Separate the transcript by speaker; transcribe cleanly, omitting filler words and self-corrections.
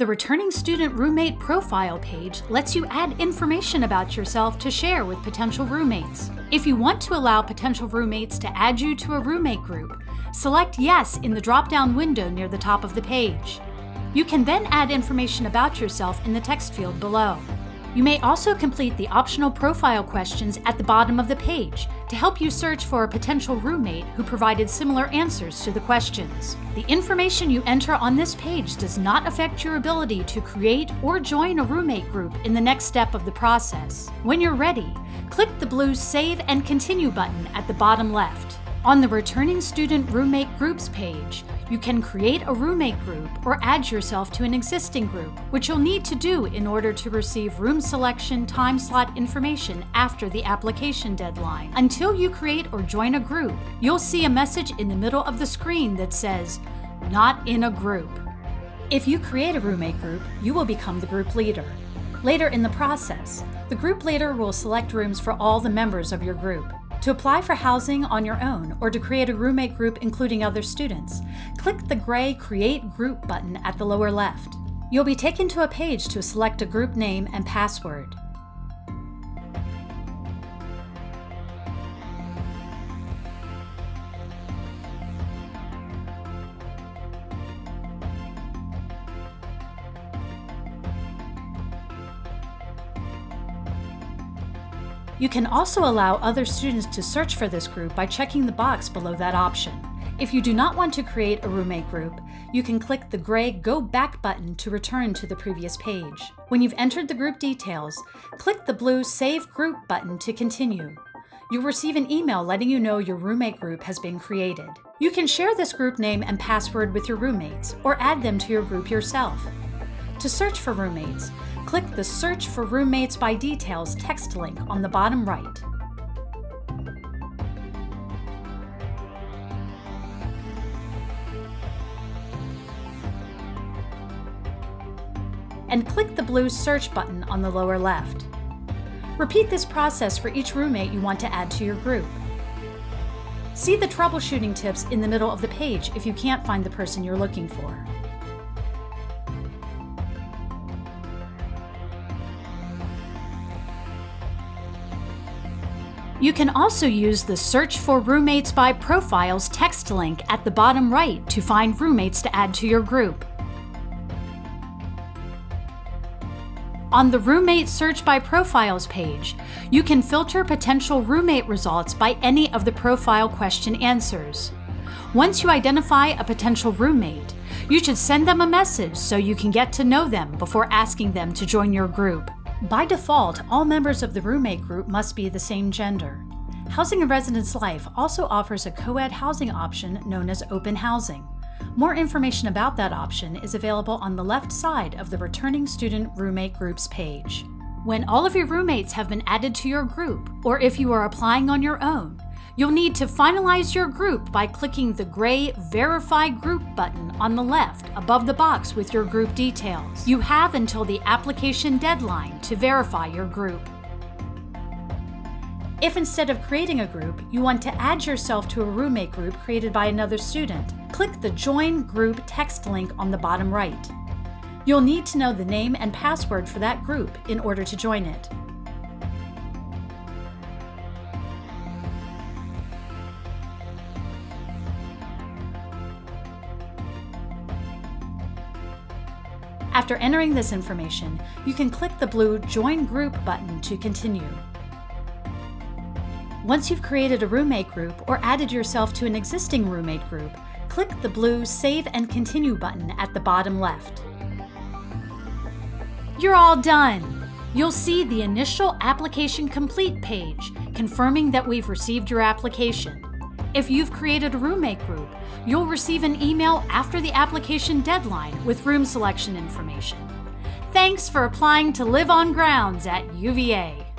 Speaker 1: The Returning Student Roommate Profile page lets you add information about yourself to share with potential roommates. If you want to allow potential roommates to add you to a roommate group, select Yes in the drop-down window near the top of the page. You can then add information about yourself in the text field below. You may also complete the optional profile questions at the bottom of the page to help you search for a potential roommate who provided similar answers to the questions. The information you enter on this page does not affect your ability to create or join a roommate group in the next step of the process. When you're ready, click the blue Save and Continue button at the bottom left. On the Returning Student Roommate Groups page, you can create a roommate group or add yourself to an existing group, which you'll need to do in order to receive room selection time slot information after the application deadline. Until you create or join a group, you'll see a message in the middle of the screen that says, "Not in a group." If you create a roommate group, you will become the group leader. Later in the process, the group leader will select rooms for all the members of your group. To apply for housing on your own or to create a roommate group including other students, click the gray Create Group button at the lower left. You'll be taken to a page to select a group name and password. You can also allow other students to search for this group by checking the box below that option. If you do not want to create a roommate group, you can click the gray Go Back button to return to the previous page. When you've entered the group details, click the blue Save Group button to continue. You'll receive an email letting you know your roommate group has been created. You can share this group name and password with your roommates or add them to your group yourself. To search for roommates, click the Search for Roommates by Details text link on the bottom right. And click the blue Search button on the lower left. Repeat this process for each roommate you want to add to your group. See the troubleshooting tips in the middle of the page if you can't find the person you're looking for. You can also use the Search for Roommates by Profiles text link at the bottom right to find roommates to add to your group. On the Roommate Search by Profiles page, you can filter potential roommate results by any of the profile question answers. Once you identify a potential roommate, you should send them a message so you can get to know them before asking them to join your group. By default, all members of the roommate group must be the same gender. Housing and Residence Life also offers a co-ed housing option known as open housing. More information about that option is available on the left side of the Returning Student Roommate Groups page. When all of your roommates have been added to your group, or if you are applying on your own, you'll need to finalize your group by clicking the gray Verify Group button on the left above the box with your group details. You have until the application deadline to verify your group. If instead of creating a group, you want to add yourself to a roommate group created by another student, click the Join Group text link on the bottom right. You'll need to know the name and password for that group in order to join it. After entering this information, you can click the blue Join Group button to continue. Once you've created a roommate group or added yourself to an existing roommate group, click the blue Save and Continue button at the bottom left. You're all done! You'll see the initial Application Complete page confirming that we've received your application. If you've created a roommate group, you'll receive an email after the application deadline with room selection information. Thanks for applying to live on grounds at UVA.